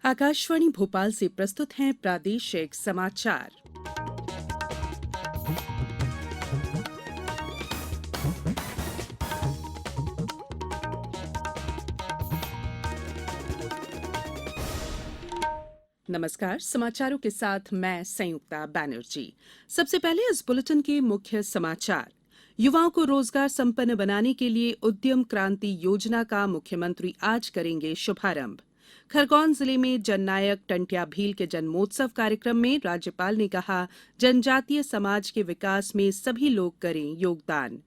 आकाशवाणी भोपाल से प्रस्तुत हैं प्रादेशिक समाचार। नमस्कार, समाचारों के साथ मैं संयुक्ता बैनर्जी। सबसे पहले इस बुलेटिन के मुख्य समाचार। युवाओं को रोजगार संपन्न बनाने के लिए उद्यम क्रांति योजना का मुख्यमंत्री आज करेंगे शुभारंभ। खरगोन जिले में जननायक टंट्या भील के जन्मोत्सव कार्यक्रम में राज्यपाल ने कहा, जनजातीय समाज के विकास में सभी लोग करें योगदान।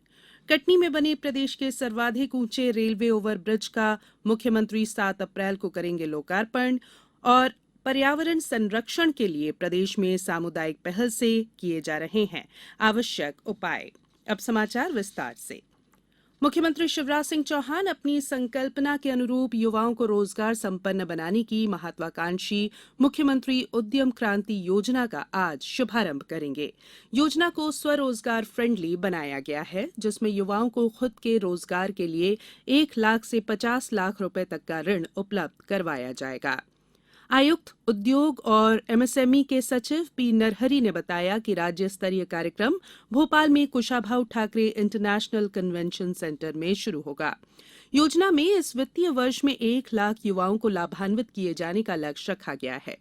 कटनी में बने प्रदेश के सर्वाधिक ऊंचे रेलवे ओवरब्रिज का मुख्यमंत्री 7 अप्रैल को करेंगे लोकार्पण। और पर्यावरण संरक्षण के लिए प्रदेश में सामुदायिक पहल से किए जा रहे हैं आवश्यक उपाय। अब समाचार विस्तार से। मुख्यमंत्री शिवराज सिंह चौहान अपनी संकल्पना के अनुरूप युवाओं को रोजगार संपन्न बनाने की महत्वाकांक्षी मुख्यमंत्री उद्यम क्रांति योजना का आज शुभारंभ करेंगे। योजना को स्वरोजगार फ्रेंडली बनाया गया है, जिसमें युवाओं को खुद के रोजगार के लिए 1 लाख से 50 लाख रुपए तक का ऋण उपलब्ध करवाया जाएगा। आयुक्त उद्योग और एमएसएमई के सचिव पी नरहरि ने बताया कि राज्य स्तरीय कार्यक्रम भोपाल में Kushabhau Thackeray international convention centre में शुरू होगा। योजना में इस वित्तीय वर्ष में 1 लाख युवाओं को लाभान्वित किए जाने का लक्ष्य रखा गया है।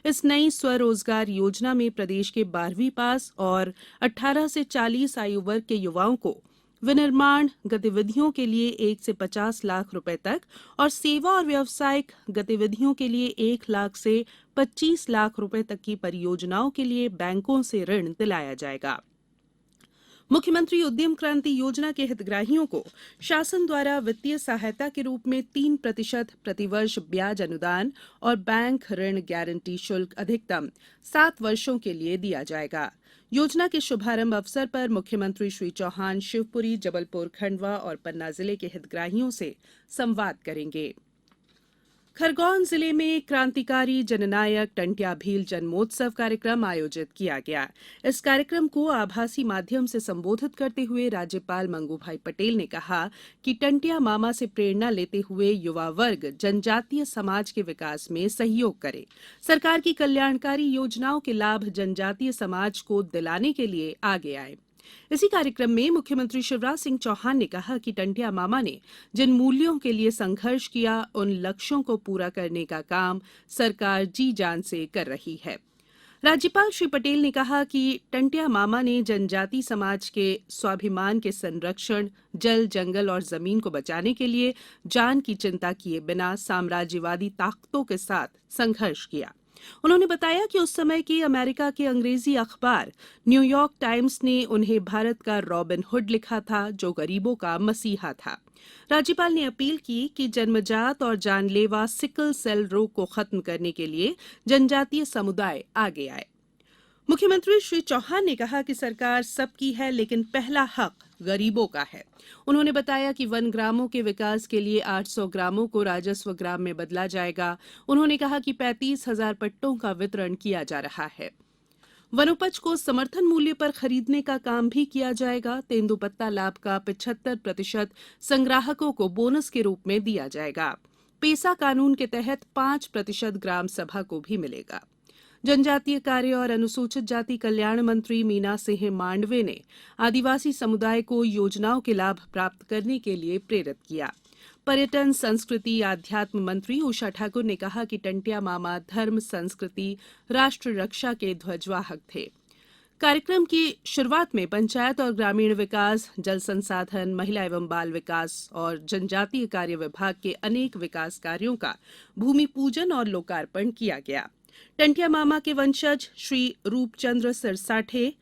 इस नई स्वरोजगार योजना में प्रदेश के 12वीं पास और 18 से 40 आयु वर्ग के युवाओं को विनिर्माण गतिविधियों के लिए 1 से 50 लाख रुपए तक और सेवा और व्यावसायिक गतिविधियों के लिए 1 लाख से 25 लाख रुपए तक की परियोजनाओं के लिए बैंकों से ऋण दिलाया जाएगा। मुख्यमंत्री उद्यम क्रांति योजना के हितग्राहियों को शासन द्वारा वित्तीय सहायता के रूप में 3% प्रतिवर्ष ब्याज अनुदान और बैंक ऋण गारंटी शुल्क अधिकतम 7 वर्षों के लिए दिया जाएगा। योजना के शुभारंभ अवसर पर मुख्यमंत्री श्री चौहान शिवपुरी, जबलपुर, खंडवा और पन्ना जिले के हितग्राहियों से संवाद करेंगे। खरगोन जिले में क्रांतिकारी जननायक टंट्या भील जन्मोत्सव कार्यक्रम आयोजित किया गया। इस कार्यक्रम को आभासी माध्यम से संबोधित करते हुए राज्यपाल मंगूभाई पटेल ने कहा कि टंट्या मामा से प्रेरणा लेते हुए युवा वर्ग जनजातीय समाज के विकास में सहयोग करे। सरकार की कल्याणकारी योजनाओं के लाभ जनजातीय समाज को दिलाने के लिए आगे आए। इसी कार्यक्रम में मुख्यमंत्री शिवराज सिंह चौहान ने कहा कि टंट्या मामा ने जिन मूल्यों के लिए संघर्ष किया, उन लक्ष्यों को पूरा करने का काम सरकार जी जान से कर रही है। राज्यपाल श्री पटेल ने कहा कि टंट्या मामा ने जनजाति समाज के स्वाभिमान के संरक्षण, जल, जंगल और जमीन को बचाने के लिए जान की चिंता किए बिना साम्राज्यवादी ताकतों के साथ संघर्ष किया। उन्होंने बताया कि उस समय के अमेरिका के अंग्रेजी अखबार न्यूयॉर्क टाइम्स ने उन्हें भारत का रॉबिन हुड लिखा था, जो गरीबों का मसीहा था। राज्यपाल ने अपील की कि जन्मजात और जानलेवा सिकल सेल रोग को खत्म करने के लिए जनजातीय समुदाय आगे आए। मुख्यमंत्री श्री चौहान ने कहा कि सरकार सबकी है, लेकिन पहला हक गरीबों का है। उन्होंने बताया कि वन ग्रामों के विकास के लिए 800 ग्रामों को राजस्व ग्राम में बदला जाएगा। उन्होंने कहा कि 35,000 पट्टों का वितरण किया जा रहा है। वनोपज को समर्थन मूल्य पर खरीदने का काम भी किया जाएगा। तेंदुपत्ता लाभ का 75% संग्राहकों को बोनस के रूप में दिया जाएगा। पेसा कानून के तहत 5% ग्राम सभा को भी मिलेगा। जनजातीय कार्य और अनुसूचित जाति कल्याण मंत्री मीना सिंह मांडवे ने आदिवासी समुदाय को योजनाओं के लाभ प्राप्त करने के लिए प्रेरित किया। पर्यटन, संस्कृति, आध्यात्म मंत्री उषा ठाकुर ने कहा कि टंट्या मामा धर्म, संस्कृति, राष्ट्र रक्षा के ध्वजवाहक थे। कार्यक्रम की शुरुआत में पंचायत और ग्रामीण विकास, जल संसाधन, महिला एवं बाल विकास और जनजातीय कार्य विभाग के अनेक विकास कार्यों का भूमि पूजन और लोकार्पण किया गया। टंट्या मामा के वंशज श्री रूपचंद्र सिरसाठे,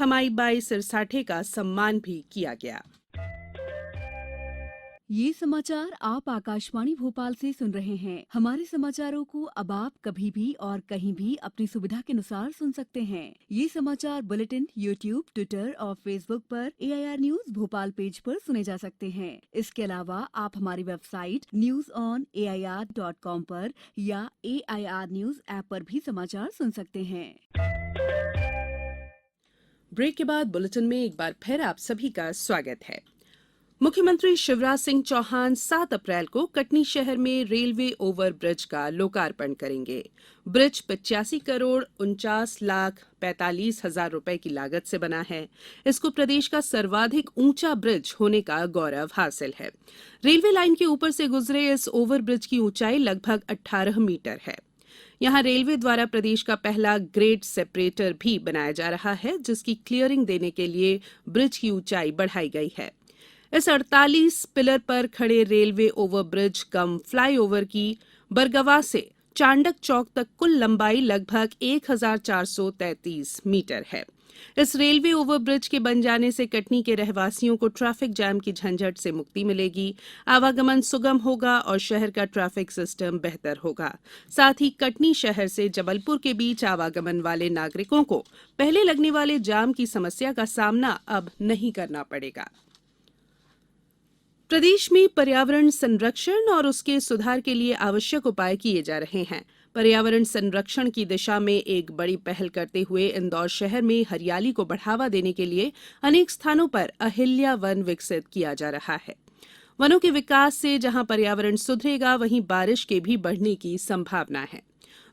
थमाईबाई सिरसाठे का सम्मान भी किया गया। ये समाचार आप आकाशवाणी भोपाल से सुन रहे हैं। हमारे समाचारों को अब आप कभी भी और कहीं भी अपनी सुविधा के अनुसार सुन सकते हैं। ये समाचार बुलेटिन यूट्यूब, ट्विटर और फेसबुक पर AIR न्यूज भोपाल पेज पर सुने जा सकते हैं। इसके अलावा आप हमारी वेबसाइट newsonair.com पर या AIR न्यूज ऐप पर भी समाचार सुन सकते हैं। ब्रेक के बाद बुलेटिन में एक बार फिर आप सभी का स्वागत है। मुख्यमंत्री शिवराज सिंह चौहान 7 अप्रैल को कटनी शहर में रेलवे ओवर ब्रिज का लोकार्पण करेंगे। ब्रिज 85 करोड़ 49 लाख 45 हजार रुपए की लागत से बना है। इसको प्रदेश का सर्वाधिक ऊंचा ब्रिज होने का गौरव हासिल है। रेलवे लाइन के ऊपर से गुजरे इस ओवर ब्रिज की ऊंचाई लगभग 18 मीटर है। यहां रेलवे द्वारा प्रदेश का पहला ग्रेड सेपरेटर भी बनाया जा रहा है, जिसकी क्लियरिंग देने के लिए ब्रिज की ऊंचाई बढ़ाई गई है। इस 48 पिलर पर खड़े रेलवे ओवरब्रिज कम फ्लाईओवर की बरगवा से चांडक चौक तक कुल लंबाई लगभग 1433 मीटर है। इस रेलवे ओवरब्रिज के बन जाने से कटनी के रहवासियों को ट्रैफिक जैम की झंझट से मुक्ति मिलेगी, आवागमन सुगम होगा और शहर का ट्रैफिक सिस्टम बेहतर होगा। साथ ही कटनी शहर से जबलपुर के बीच आवागमन वाले नागरिकों को पहले लगने वाले जाम की समस्या का सामना अब नहीं करना पड़ेगा। प्रदेश में पर्यावरण संरक्षण और उसके सुधार के लिए आवश्यक उपाय किए जा रहे हैं। पर्यावरण संरक्षण की दिशा में एक बड़ी पहल करते हुए इंदौर शहर में हरियाली को बढ़ावा देने के लिए अनेक स्थानों पर अहिल्या वन विकसित किया जा रहा है। वनों के विकास से जहां पर्यावरण सुधरेगा, वहीं बारिश के भी बढ़ने की संभावना है।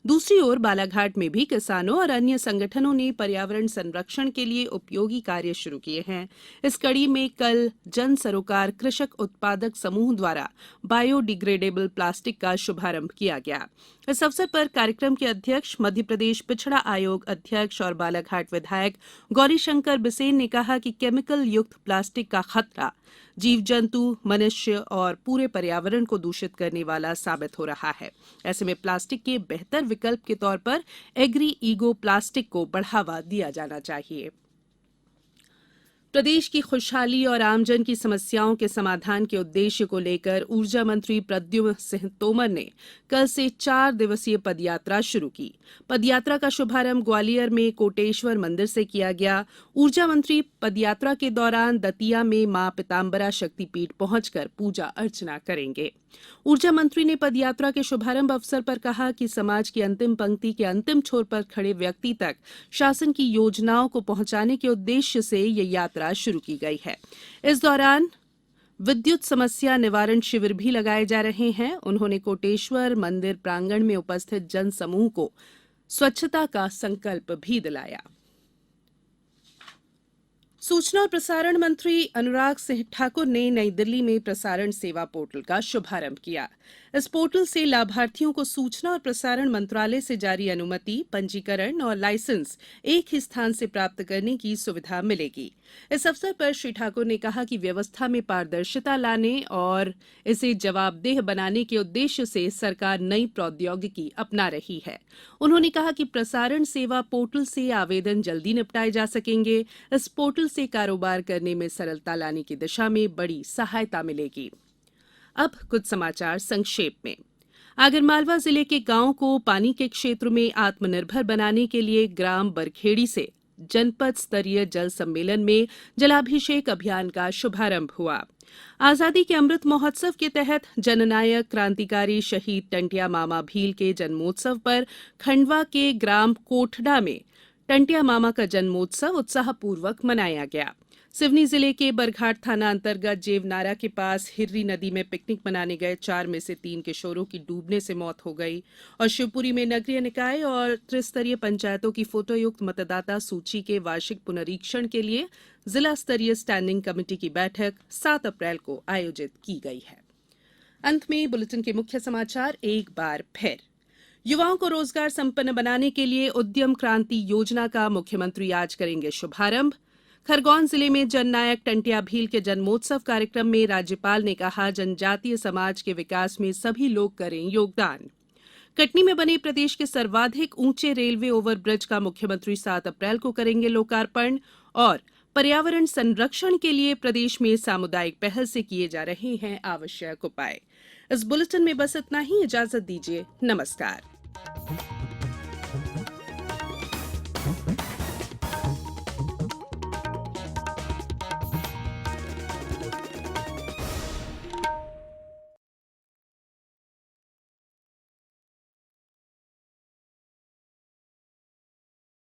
दूसरी ओर बालाघाट में भी किसानों और अन्य संगठनों ने पर्यावरण संरक्षण के लिए उपयोगी कार्य शुरू किए हैं। इस कड़ी में कल जन सरोकार कृषक उत्पादक समूह द्वारा बायोडिग्रेडेबल प्लास्टिक का शुभारंभ किया गया। इस अवसर पर कार्यक्रम के अध्यक्ष, मध्य प्रदेश पिछड़ा आयोग अध्यक्ष और बालाघाट विधायक गौरीशंकर बिसेन ने कहा कि केमिकल युक्त प्लास्टिक का खतरा जीव जंतु, मनुष्य और पूरे पर्यावरण को दूषित करने वाला साबित हो रहा है। ऐसे में प्लास्टिक के बेहतर विकल्प के तौर पर एग्री ईगो प्लास्टिक को बढ़ावा दिया जाना चाहिए। प्रदेश की खुशहाली और आमजन की समस्याओं के समाधान के उद्देश्य को लेकर ऊर्जा मंत्री प्रद्युम्न सिंह तोमर ने कल से 4 दिवसीय पदयात्रा शुरू की। पदयात्रा का शुभारंभ ग्वालियर में कोटेश्वर मंदिर से किया गया। ऊर्जा मंत्री पदयात्रा के दौरान दतिया में मां पीताम्बरा शक्तिपीठ पहुंचकर पूजा अर्चना करेंगे। ऊर्जा मंत्री ने पदयात्रा के शुभारंभ अवसर पर कहा कि समाज की अंतिम पंक्ति के अंतिम छोर पर खड़े व्यक्ति तक शासन की योजनाओं को पहुंचाने के उद्देश्य से ये यात्रा शुरू की गई है। इस दौरान विद्युत समस्या निवारण शिविर भी लगाए जा रहे हैं। उन्होंने कोटेश्वर मंदिर प्रांगण में उपस्थित जन समूह को स्वच्छता का संकल्प भी दिलाया। सूचना और प्रसारण मंत्री अनुराग सिंह ठाकुर ने नई दिल्ली में प्रसारण सेवा पोर्टल का शुभारंभ किया। इस पोर्टल से लाभार्थियों को सूचना और प्रसारण मंत्रालय से जारी अनुमति, पंजीकरण और लाइसेंस एक ही स्थान से प्राप्त करने की सुविधा मिलेगी। इस अवसर पर श्री ठाकुर ने कहा कि व्यवस्था में पारदर्शिता लाने और इसे जवाबदेह बनाने के उद्देश्य से सरकार नई प्रौद्योगिकी अपना रही है। उन्होंने कहा कि प्रसारण सेवा पोर्टल से आवेदन जल्दी निपटाए जा सकेंगे। इस पोर्टल से कारोबार करने में सरलता लाने की दिशा में बड़ी सहायता मिलेगी। अब कुछ समाचार संक्षेप में। आगरमालवा जिले के गांव को पानी के क्षेत्र में आत्मनिर्भर बनाने के लिए ग्राम बरखेड़ी से जनपद स्तरीय जल सम्मेलन में जलाभिषेक अभियान का शुभारंभ हुआ। आजादी के अमृत महोत्सव के तहत जननायक क्रांतिकारी शहीद टंटिया मामा भील के जन्मोत्सव पर खंडवा के ग्राम कोठडा में टंटिया मामा का जन्मोत्सव उत्साहपूर्वक मनाया गया। सिवनी जिले के बरघाट थाना अंतर्गत जेवनारा के पास हिर्री नदी में पिकनिक मनाने गए 4 में से 3 किशोरों की डूबने से मौत हो गई। और शिवपुरी में नगरीय निकाय और त्रिस्तरीय पंचायतों की फोटोयुक्त मतदाता सूची के वार्षिक पुनरीक्षण के लिए जिला स्तरीय स्टैंडिंग कमेटी की बैठक 7 अप्रैल को आयोजित की गई है। अंत में बुलेटिन के मुख्य समाचार एक बार फिर। युवाओं को रोजगार संपन्न बनाने के लिए उद्यम क्रांति योजना का मुख्यमंत्री आज करेंगे शुभारंभ। खरगोन जिले में जननायक टंटिया भील के जन्मोत्सव कार्यक्रम में राज्यपाल ने कहा, जनजातीय समाज के विकास में सभी लोग करें योगदान। कटनी में बने प्रदेश के सर्वाधिक ऊंचे रेलवे ओवरब्रिज का मुख्यमंत्री 7 अप्रैल को करेंगे लोकार्पण। और पर्यावरण संरक्षण के लिए प्रदेश में सामुदायिक पहल से किए जा रहे हैं आवश्यक उपाय। इस बुलेटिन में बस इतना ही। इजाजत दीजिए। नमस्कार।